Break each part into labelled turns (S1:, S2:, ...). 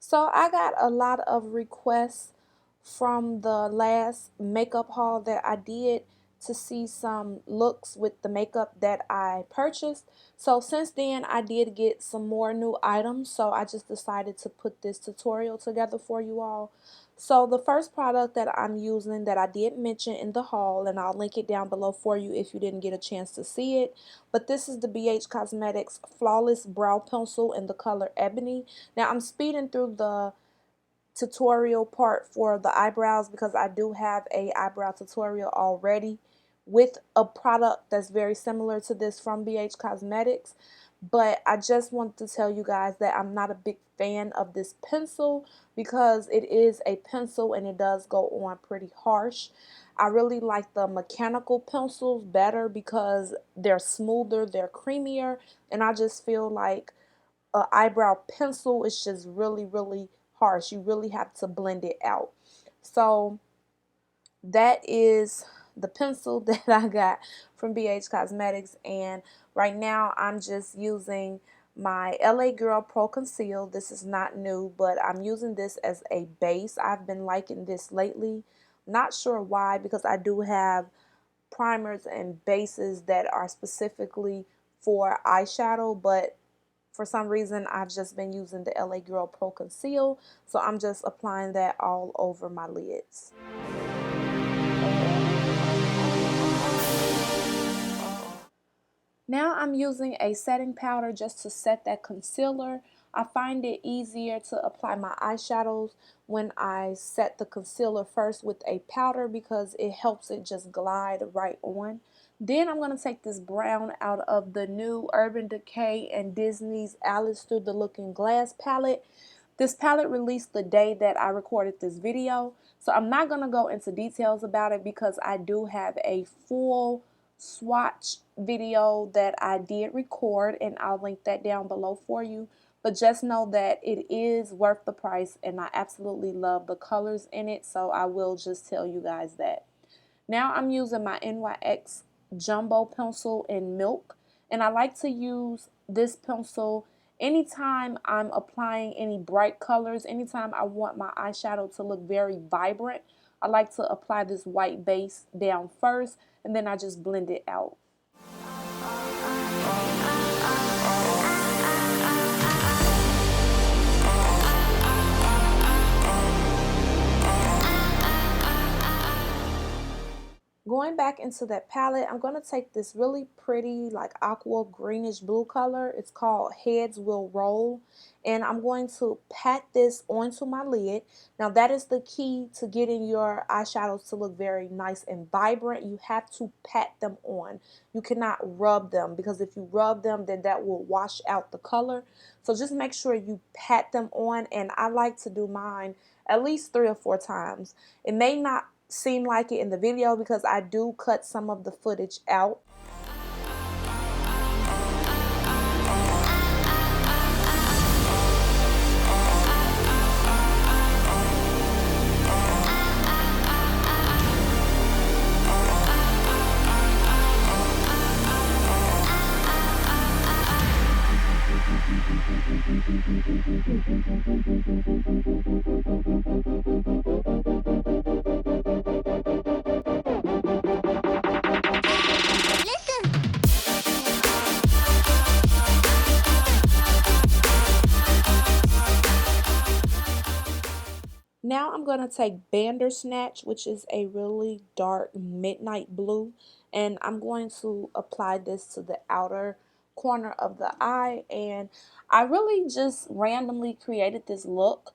S1: So I got a lot of requests from the last makeup haul that I did to see some looks with the makeup that I purchased. So since then I did get some more new items, so I just decided to put this tutorial together for you all. So the first product that I'm using that I did mention in the haul, and I'll link it down below for you if you didn't get a chance to see it, but this is the BH Cosmetics Flawless Brow Pencil in the color Ebony. Now I'm speeding through the tutorial part for the eyebrows because I do have a eyebrow tutorial already with a product that's very similar to this from BH Cosmetics. But I just want to tell you guys that I'm not a big fan of this pencil because it is a pencil and it does go on pretty harsh. I really like the mechanical pencils better because they're smoother, they're creamier, and I just feel like an eyebrow pencil is just really harsh. You really have to blend it out. So that is the pencil that I got from BH Cosmetics, and right now I'm just using my LA Girl Pro Conceal. This is not new, but I'm using this as a base. I've been liking this lately. Not sure why, because I do have primers and bases that are specifically for eyeshadow, but for some reason I've just been using the LA Girl Pro Conceal, so I'm just applying that all over my lids. Now I'm using a setting powder just to set that concealer. I find it easier to apply my eyeshadows when I set the concealer first with a powder because it helps it just glide right on. Then I'm going to take this brown out of the new Urban Decay and Disney's Alice Through the Looking Glass palette. This palette released the day that I recorded this video, so I'm not going to go into details about it because I do have a full swatch video that I did record, and I'll link that down below for you. But just know that it is worth the price, and I absolutely love the colors in it, so I will just tell you guys that. Now I'm using my NYX Jumbo pencil in Milk, and I like to use this pencil anytime I'm applying any bright colors. Anytime I want my eyeshadow to look very vibrant, I like to apply this white base down first, and then I just blend it out. Going back into that palette, I'm going to take this really pretty like aqua greenish blue color. It's called Heads Will Roll, and I'm going to pat this onto my lid. Now that is the key to getting your eyeshadows to look very nice and vibrant. You have to pat them on. You cannot rub them, because if you rub them, then that will wash out the color. So just make sure you pat them on, and I like to do mine at least 3 or 4 times. It may not seem like it in the video because I do cut some of the footage out. Now I'm going to take Bandersnatch, which is a really dark midnight blue, and I'm going to apply this to the outer corner of the eye. And I really just randomly created this look.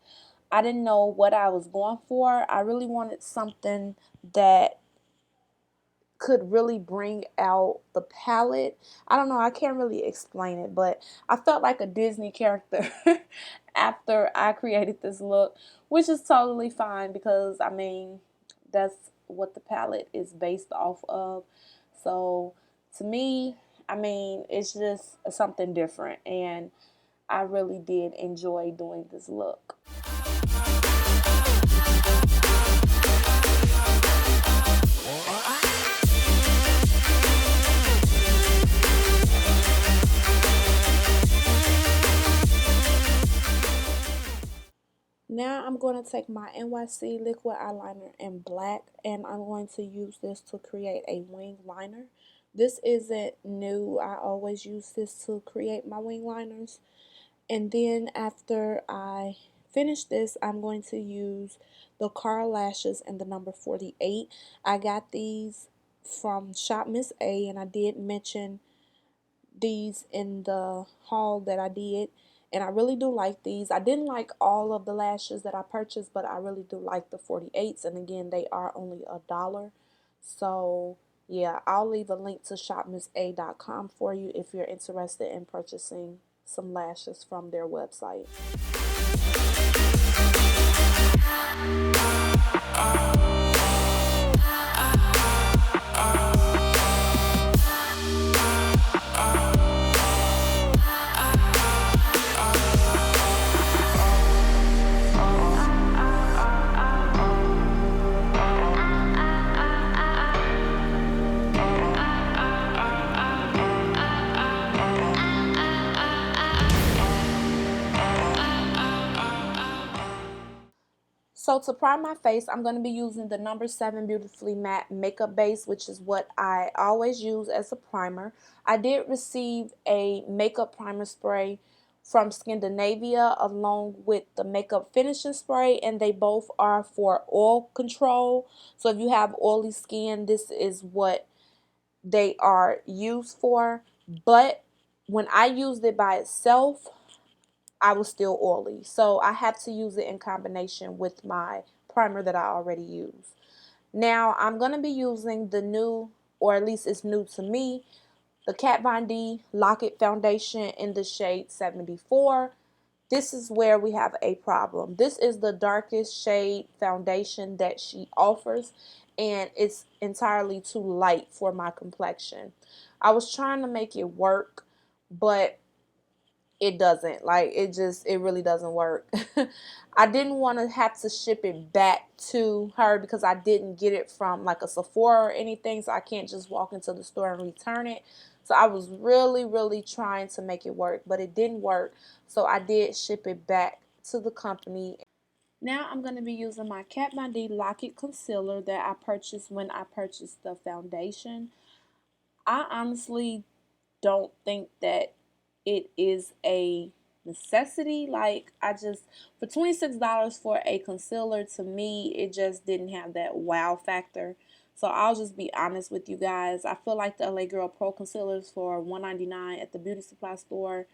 S1: I didn't know what I was going for. I really wanted something that could really bring out the palette. I don't know, I can't really explain it, but I felt like a Disney character after I created this look, which is totally fine because I mean that's what the palette is based off of. So to me, I mean, it's just something different, and I really did enjoy doing this look. Now I'm going to take my NYC liquid eyeliner in black, and I'm going to use this to create a wing liner. This isn't new. I always use this to create my wing liners. And then after I finish this, I'm going to use the Carl Lashes in the number 48. I got these from Shop Miss A, and I did mention these in the haul that I did, and I really do like these. I didn't like all of the lashes that I purchased, but I really do like the 48s, and again, they are only $1. So yeah, I'll leave a link to shopmissa.com for you if you're interested in purchasing some lashes from their website. So to prime my face, I'm going to be using the number 7 Beautifully Matte Makeup Base, which is what I always use as a primer. I did receive a makeup primer spray from Skindinavia along with the makeup finishing spray, and they both are for oil control. So if you have oily skin, this is what they are used for. But when I used it by itself, I was still oily. So I have to use it in combination with my primer that I already use. Now I'm going to be using the new, or at least it's new to me, the Kat Von D Lock It Foundation in the shade 74. This is where we have a problem. This is the darkest shade foundation that she offers, and it's entirely too light for my complexion. I was trying to make it work, but it doesn't. Like, it really doesn't work. I didn't want to have to ship it back to her because I didn't get it from like a Sephora or anything, so I can't just walk into the store and return it. So I was really trying to make it work, but it didn't work, so I did ship it back to the company. Now I'm going to be using my Kat Von D Lock It Concealer that I purchased when I purchased the foundation. I honestly don't think that it is a necessity. Like, I just, for $26 for a concealer, to me, it just didn't have that wow factor. So I'll just be honest with you guys. I feel like the LA Girl Pro Concealers for $1.99 at the beauty supply store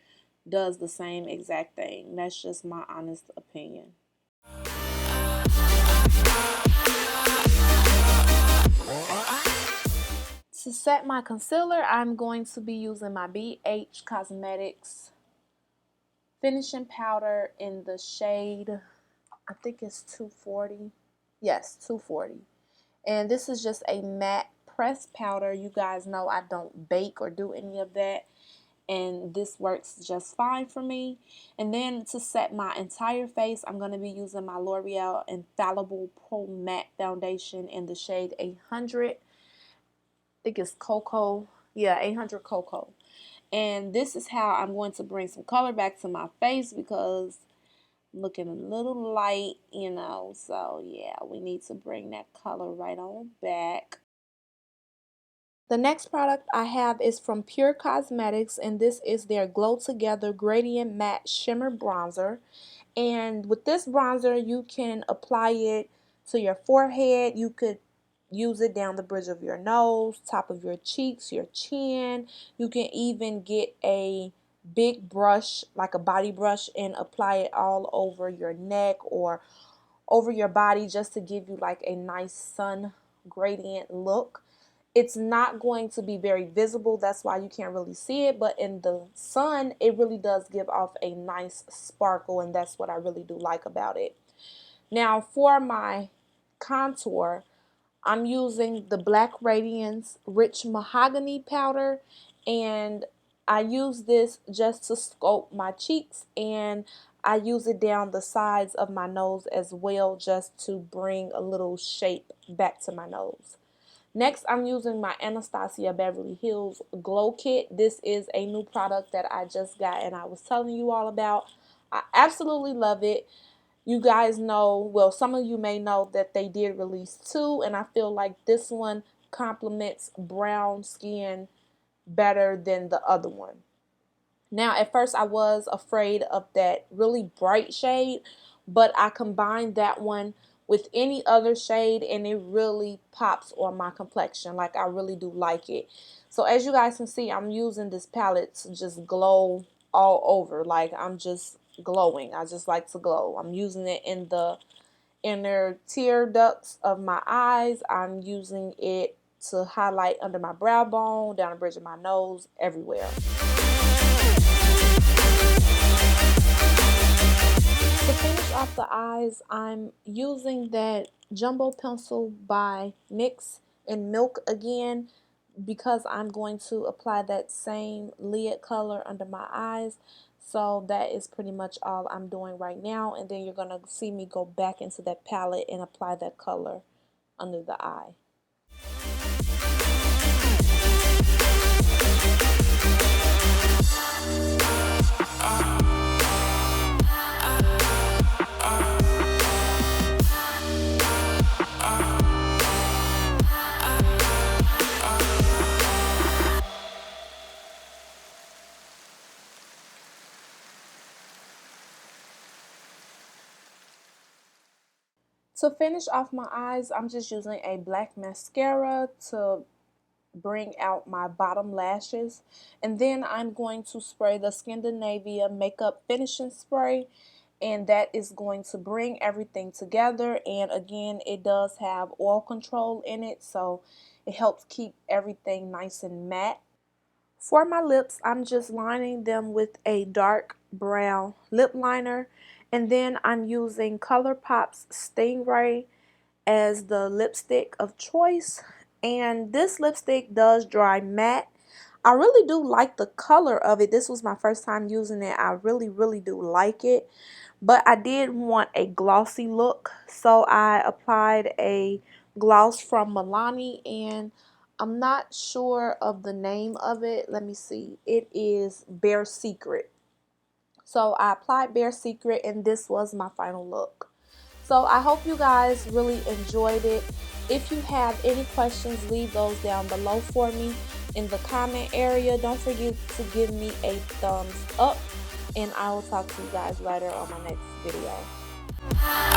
S1: does the same exact thing. That's just my honest opinion. To set my concealer, I'm going to be using my BH Cosmetics finishing powder in the shade, I think it's 240. Yes, 240. And this is just a matte pressed powder. You guys know I don't bake or do any of that, and this works just fine for me. And then to set my entire face, I'm going to be using my L'Oreal Infallible Pro Matte Foundation in the shade 800. I think it's Cocoa. Yeah, 800 Cocoa. And this is how I'm going to bring some color back to my face because I'm looking a little light, you know. So yeah, we need to bring that color right on back. The next product I have is from Pure Cosmetics, and this is their Glow Together Gradient Matte Shimmer Bronzer. And with this bronzer, you can apply it to your forehead. You could use it down the bridge of your nose, top of your cheeks, your chin. You can even get a big brush, like a body brush, and apply it all over your neck or over your body just to give you like a nice sun gradient look. It's not going to be very visible, that's why you can't really see it, but in the sun it really does give off a nice sparkle, and that's what I really do like about it. Now for my contour, I'm using the Black Radiance Rich Mahogany powder, and I use this just to sculpt my cheeks, and I use it down the sides of my nose as well, just to bring a little shape back to my nose. Next, I'm using my Anastasia Beverly Hills Glow Kit. This is a new product that I just got and I was telling you all about. I absolutely love it. You guys know, well, some of you may know that they did release 2, and I feel like this one complements brown skin better than the other one. Now, at first I was afraid of that really bright shade, but I combined that one with any other shade and it really pops on my complexion. Like, I really do like it. So as you guys can see, I'm using this palette to just glow all over. Like, I'm just glowing. I just like to glow. I'm using it in the inner tear ducts of my eyes. I'm using it to highlight under my brow bone, down the bridge of my nose, everywhere. To finish off the eyes, I'm using that jumbo pencil by NYX in Milk again, because I'm going to apply that same lid color under my eyes. So that is pretty much all I'm doing right now, and then you're going to see me go back into that palette and apply that color under the eye. To finish off my eyes, I'm just using a black mascara to bring out my bottom lashes, and then I'm going to spray the Skindinavia makeup finishing spray, and that is going to bring everything together. And again, it does have oil control in it, so it helps keep everything nice and matte. For my lips, I'm just lining them with a dark brown lip liner, and then I'm using Colourpop's Stingray as the lipstick of choice. And this lipstick does dry matte. I really do like the color of it. This was my first time using it. I really do like it. But I did want a glossy look, so I applied a gloss from Milani, and I'm not sure of the name of it. Let me see. It is Bare Secret. So I applied Bare Secret, and this was my final look. So I hope you guys really enjoyed it. If you have any questions, leave those down below for me in the comment area. Don't forget to give me a thumbs up, and I will talk to you guys later on my next video.